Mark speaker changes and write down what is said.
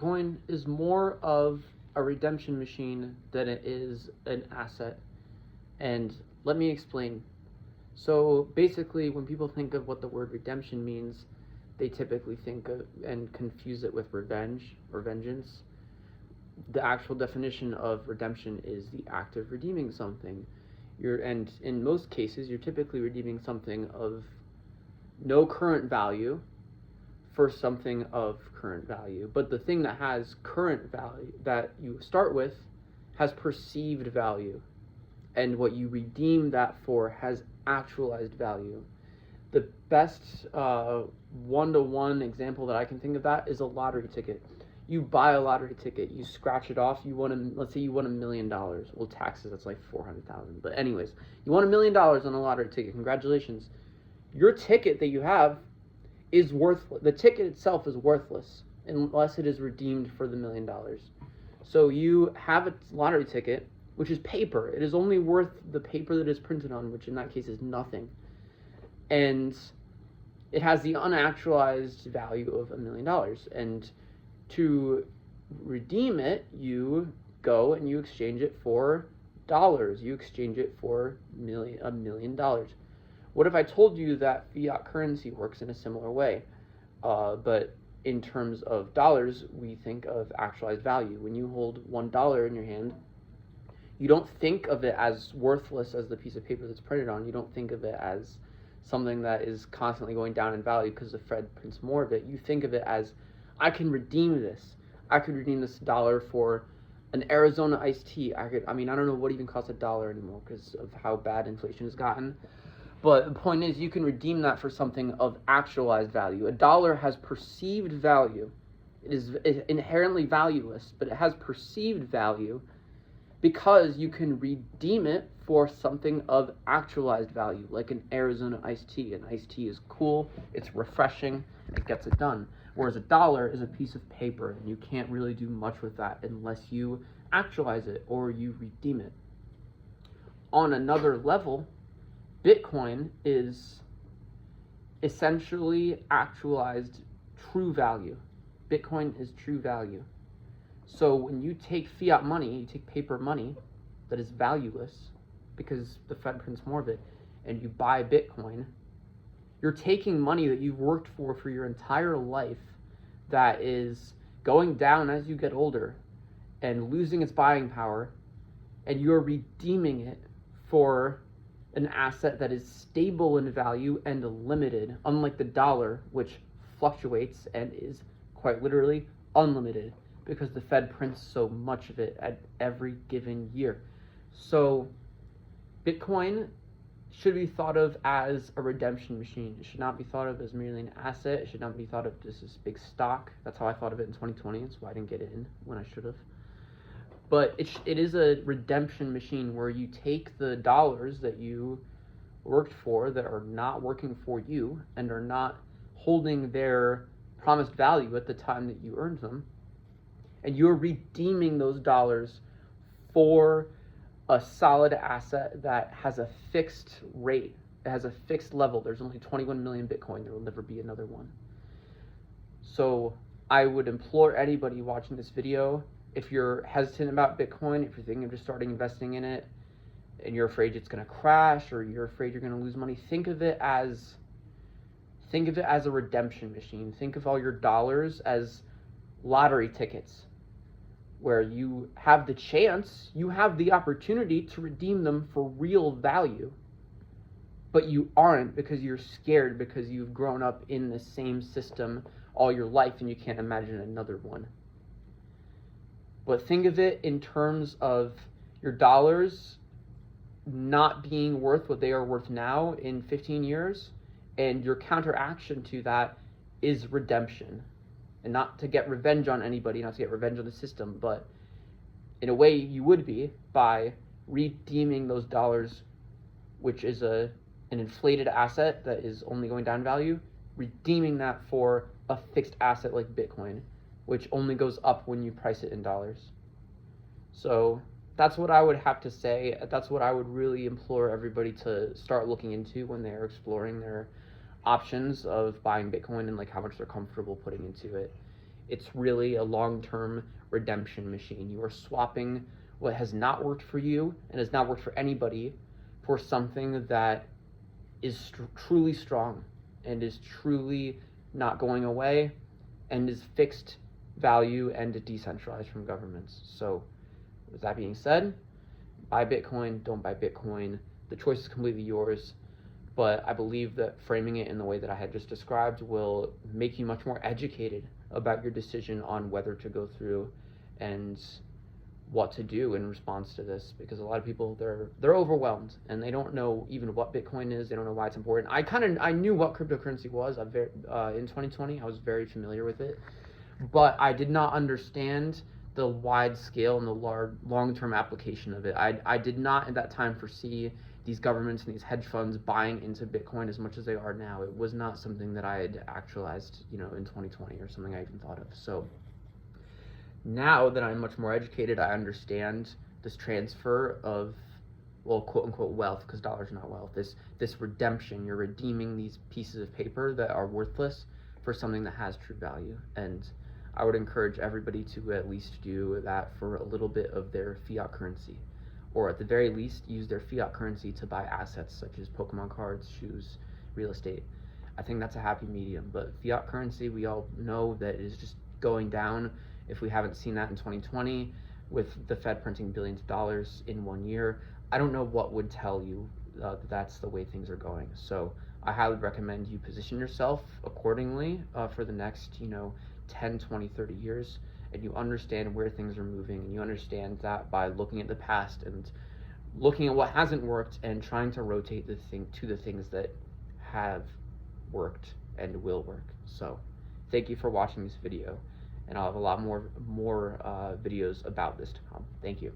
Speaker 1: Bitcoin is more of a redemption machine than it is an asset. And let me explain. So basically, when people think of what the word redemption means, they typically think of and confuse it with revenge or vengeance. The actual definition of redemption is the act of redeeming something. And in most cases, you're typically redeeming something of no current value for something of current value. But the thing that has current value that you start with has perceived value. And what you redeem that for has actualized value. The best one-to-one example that I can think of that is a lottery ticket. You buy a lottery ticket, you scratch it off, let's say you won $1 million. Well, taxes, that's like 400,000. But anyways, you won $1 million on a lottery ticket. Congratulations. Your ticket that you have is worthless. The ticket itself is worthless unless it is redeemed for the $1 million. So you have a lottery ticket, which is paper. It is only worth the paper that is printed on, which in that case is nothing. And it has the unactualized value of $1 million. And to redeem it, you go and you exchange it for dollars. You exchange it for $1 million. What if I told you that fiat currency works in a similar way? But in terms of dollars, we think of actualized value. When you hold $1 in your hand, you don't think of it as worthless as the piece of paper that's printed on. You don't think of it as something that is constantly going down in value because the Fed prints more of it. You think of it as, I can redeem this. I could redeem this dollar for an Arizona iced tea. I don't know what even costs $1 anymore because of how bad inflation has gotten. But the point is, you can redeem that for something of actualized value. A dollar has perceived value. It is inherently valueless, but it has perceived value because you can redeem it for something of actualized value, like an Arizona iced tea. An iced tea is cool, it's refreshing, it gets it done. Whereas a dollar is a piece of paper, and you can't really do much with that unless you actualize it or you redeem it. On another level, Bitcoin is essentially actualized true value. Bitcoin is true value. So when you take fiat money, you take paper money that is valueless because the Fed prints more of it, and you buy Bitcoin, you're taking money that you've worked for your entire life that is going down as you get older and losing its buying power, and you're redeeming it for an asset that is stable in value and limited, unlike the dollar, which fluctuates and is quite literally unlimited because the Fed prints so much of it at every given year. So Bitcoin should be thought of as a redemption machine. It should not be thought of as merely an asset. It should not be thought of just as big stock. That's how I thought of it in 2020. That's why I didn't get it in when I should have. But it is a redemption machine where you take the dollars that you worked for that are not working for you and are not holding their promised value at the time that you earned them, and you're redeeming those dollars for a solid asset that has a fixed rate. It has a fixed level. There's only 21 million Bitcoin. There will never be another one. So I would implore anybody watching this video, if you're hesitant about Bitcoin, if you're thinking of just starting investing in it, and you're afraid it's going to crash or you're afraid you're going to lose money, think of it as a redemption machine. Think of all your dollars as lottery tickets, where you have the chance, you have the opportunity to redeem them for real value, but you aren't because you're scared because you've grown up in the same system all your life and you can't imagine another one. But think of it in terms of your dollars not being worth what they are worth now in 15 years, and your counteraction to that is redemption. And not to get revenge on anybody, not to get revenge on the system, but in a way you would be by redeeming those dollars, which is an inflated asset that is only going down in value, redeeming that for a fixed asset like Bitcoin, which only goes up when you price it in dollars. So that's what I would have to say. That's what I would really implore everybody to start looking into when they're exploring their options of buying Bitcoin and like how much they're comfortable putting into it. It's really a long-term redemption machine. You are swapping what has not worked for you and has not worked for anybody for something that is truly strong and is truly not going away and is fixed value and decentralized from governments. So with that being said, buy Bitcoin, don't buy Bitcoin. The choice is completely yours, but I believe that framing it in the way that I had just described will make you much more educated about your decision on whether to go through and what to do in response to this, because a lot of people, they're overwhelmed and they don't know even what Bitcoin is. They don't know why it's important. I knew what cryptocurrency was. In 2020 I was very familiar with it, but I did not understand the wide scale and the long-term application of it. I did not at that time foresee these governments and these hedge funds buying into Bitcoin as much as they are now. It was not something that I had actualized, in 2020, or something I even thought of. So now that I'm much more educated, I understand this transfer of, well, quote unquote wealth, because dollars are not wealth. This redemption, you're redeeming these pieces of paper that are worthless for something that has true value. And I would encourage everybody to at least do that for a little bit of their fiat currency, or at the very least use their fiat currency to buy assets such as Pokemon cards, shoes, real estate. I think that's a happy medium, but fiat currency, we all know that is just going down. If we haven't seen that in 2020 with the Fed printing billions of dollars in 1 year, I don't know what would tell you that that's the way things are going. So I highly recommend you position yourself accordingly for the next 10, 20, 30 years, and you understand where things are moving, and you understand that by looking at the past and looking at what hasn't worked and trying to rotate the things that have worked and will work. So thank you for watching this video, and I'll have a lot more videos about this to come. Thank you.